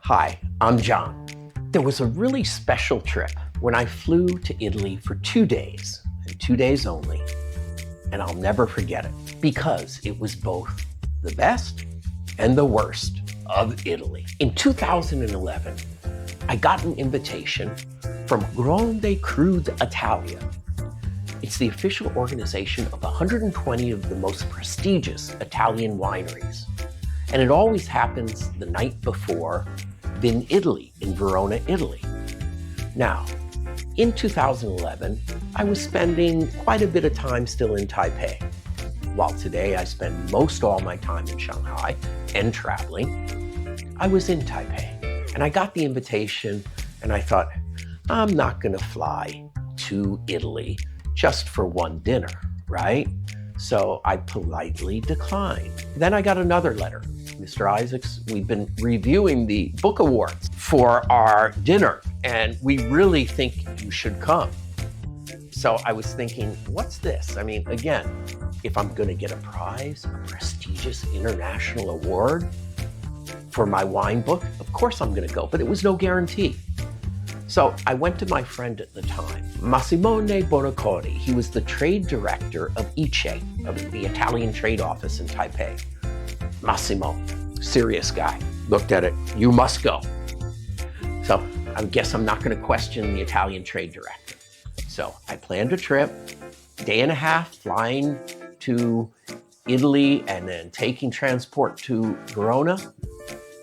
Hi, I'm John. There was a really special trip when I flew to Italy for 2 days, and 2 days only, and I'll never forget it because it was both the best and the worst of Italy. In 2011, I got an invitation from Grande Cru d'Italia. It's the official organization of 120 of the most prestigious Italian wineries. And it always happens the night before Vin Italy in Verona, Italy. Now, in 2011, I was spending quite a bit of time still in Taipei. While today I spend most all my time in Shanghai and traveling, I was in Taipei. And I got the invitation and I thought, I'm not gonna fly to Italy just for one dinner, right? So I politely declined. Then I got another letter. Mr. Isaacs, we've been reviewing the book awards for our dinner, and we really think you should come. So I was thinking, what's this? I mean, again, if I'm gonna get a prize, a prestigious international award for my wine book, of course I'm gonna go, but it was no guarantee. So I went to my friend at the time, Massimone Bonacorti. He was the trade director of ICE, of the Italian trade office in Taipei. Massimo, serious guy, looked at it, you must go. So I guess I'm not gonna question the Italian trade director. So I planned a trip, day and a half flying to Italy and then taking transport to Verona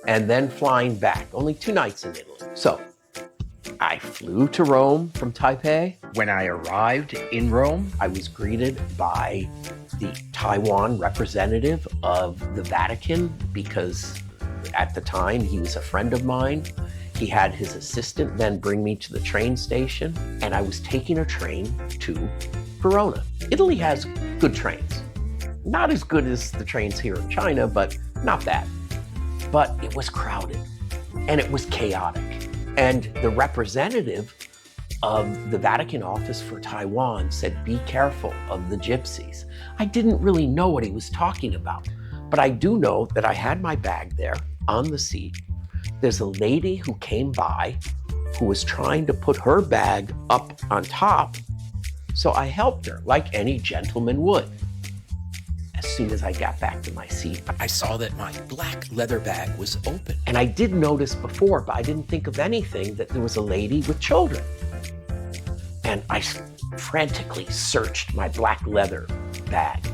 and then flying back, only 2 nights in Italy. So I flew to Rome from Taipei. When I arrived in Rome, I was greeted by the Taiwan representative of the Vatican because at the time he was a friend of mine. He had his assistant then bring me to the train station and I was taking a train to Verona. Italy has good trains. Not as good as the trains here in China, but not bad. But it was crowded and it was chaotic. And the representative of the Vatican office for Taiwan said, be careful of the gypsies. I didn't really know what he was talking about, but I do know that I had my bag there on the seat. There's a lady who came by who was trying to put her bag up on top, so I helped her like any gentleman would. As soon as I got back to my seat, I saw that my black leather bag was open. And I did notice before, but I didn't think of anything, that there was a lady with children. And I frantically searched my black leather bag.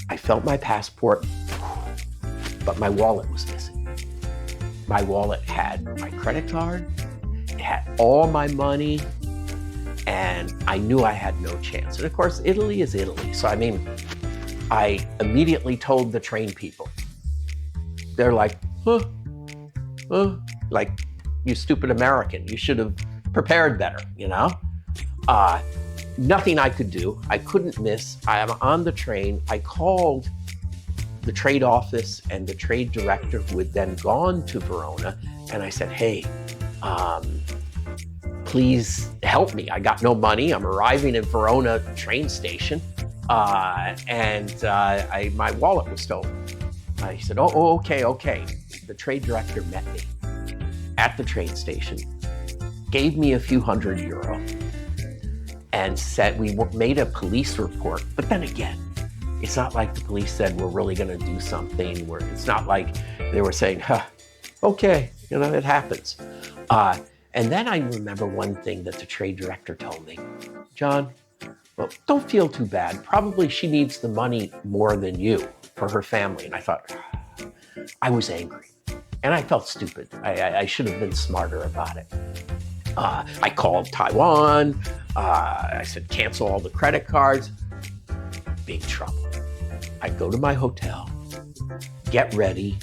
I felt my passport, but my wallet was missing. My wallet had my credit card, it had all my money, and I knew I had no chance. And of course, Italy is Italy. So I immediately told the train people. They're like, like, you stupid American, you should have prepared better, you know? Nothing I could do, I couldn't miss. I am on the train. I called the trade office and the trade director who had then gone to Verona, and I said, hey, please help me. I got no money. I'm arriving in Verona train station. My wallet was stolen. He said, okay. The trade director met me at the train station, gave me a few €100 and said, we made a police report. But then again, it's not like the police said, we're really gonna do something. It's not like they were saying, okay, you know, it happens. And then I remember one thing that the trade director told me, John, well, don't feel too bad. Probably she needs the money more than you for her family. And I thought, I was angry and I felt stupid. I should have been smarter about it. I called Taiwan. I said, cancel all the credit cards. Big trouble. I go to my hotel, get ready.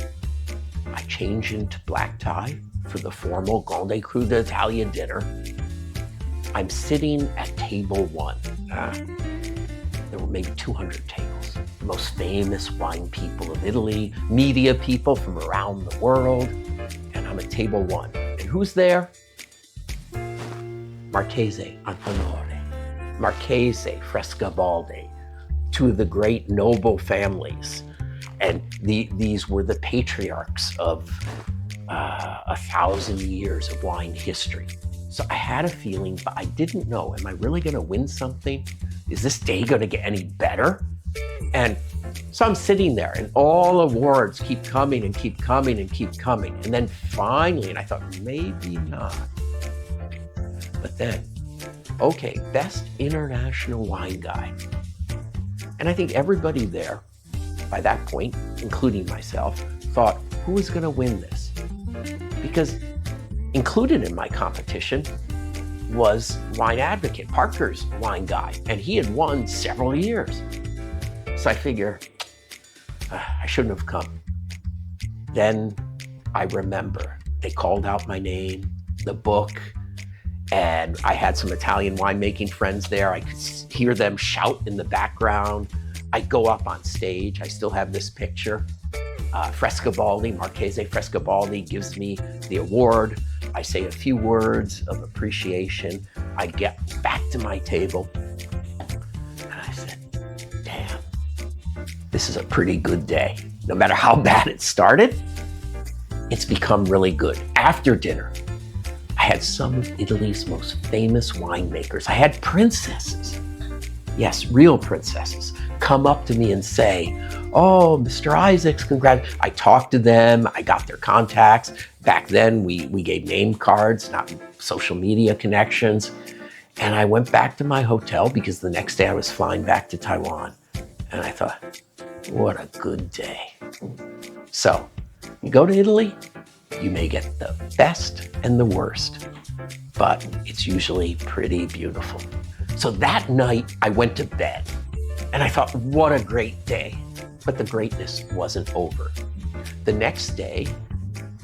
I change into black tie for the formal Grande Cru d'Italia dinner. I'm sitting at table 1. There were maybe 200 tables. The most famous wine people of Italy, media people from around the world, and I'm at table 1. And who's there? Marchese Antonore, Marchese Frescobaldi, 2 of the great noble families. And these were the patriarchs of 1,000 years of wine history. So I had a feeling, but I didn't know, am I really going to win something? Is this day going to get any better? And so I'm sitting there and all awards keep coming and keep coming and keep coming. And then finally, and I thought, maybe not. But then, okay, best international wine guide. And I think everybody there, by that point, including myself, thought, who was going to win this? Because included in my competition was Wine Advocate, Parker's wine guide, and he had won several years. So I figure, I shouldn't have come. Then I remember they called out my name, the book, and I had some Italian winemaking friends there. I could hear them shout in the background. I go up on stage. I still have this picture. Frescobaldi, Marchese Frescobaldi gives me the award. I say a few words of appreciation. I get back to my table and I said, damn, this is a pretty good day. No matter how bad it started, it's become really good. After dinner, I had some of Italy's most famous winemakers. I had princesses, yes, real princesses, come up to me and say, oh, Mr. Isaacs, congrats. I talked to them, I got their contacts. Back then, we gave name cards, not social media connections. And I went back to my hotel because the next day I was flying back to Taiwan. And I thought, what a good day. So, you go to Italy, you may get the best and the worst, but it's usually pretty beautiful. So that night, I went to bed and I thought, what a great day. But the greatness wasn't over. The next day,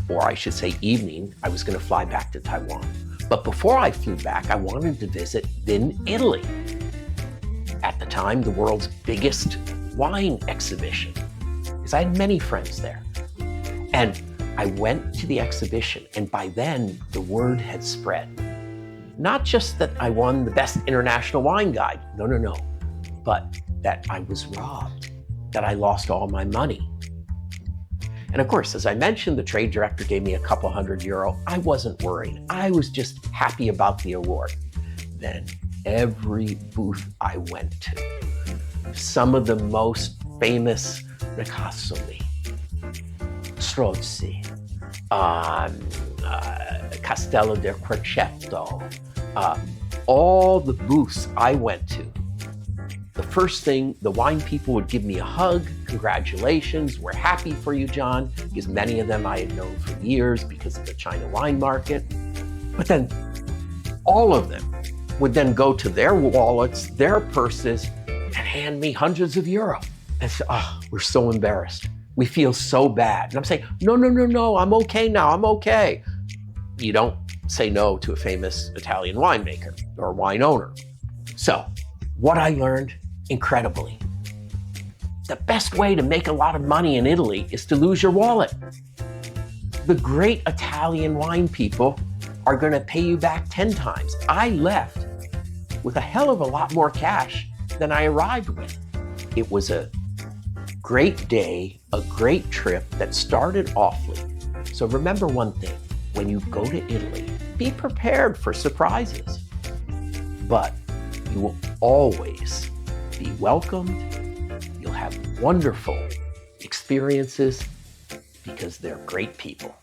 or I should say evening, I was going to fly back to Taiwan. But before I flew back, I wanted to visit Vin Italy. At the time, the world's biggest wine exhibition, because I had many friends there. And I went to the exhibition, and by then, the word had spread. Not just that I won the best international wine guide, no, but that I was robbed, that I lost all my money. And of course, as I mentioned, the trade director gave me a couple €100. I wasn't worried. I was just happy about the award. Then every booth I went to, some of the most famous Ricasoli, Strozzi, Castello del Querceto, all the booths I went to, the first thing, the wine people would give me a hug. Congratulations, we're happy for you, John, because many of them I had known for years because of the China wine market. But then all of them would then go to their wallets, their purses, and hand me hundreds of euros. And say, oh, we're so embarrassed. We feel so bad. And I'm saying, no, I'm okay now, I'm okay. You don't say no to a famous Italian winemaker or wine owner. So what I learned, incredibly, the best way to make a lot of money in Italy is to lose your wallet. The great Italian wine people are going to pay you back 10 times. I left with a hell of a lot more cash than I arrived with. It was a great day, a great trip that started awfully. So remember one thing, when you go to Italy, be prepared for surprises. But you will always be welcomed. You'll have wonderful experiences because they're great people.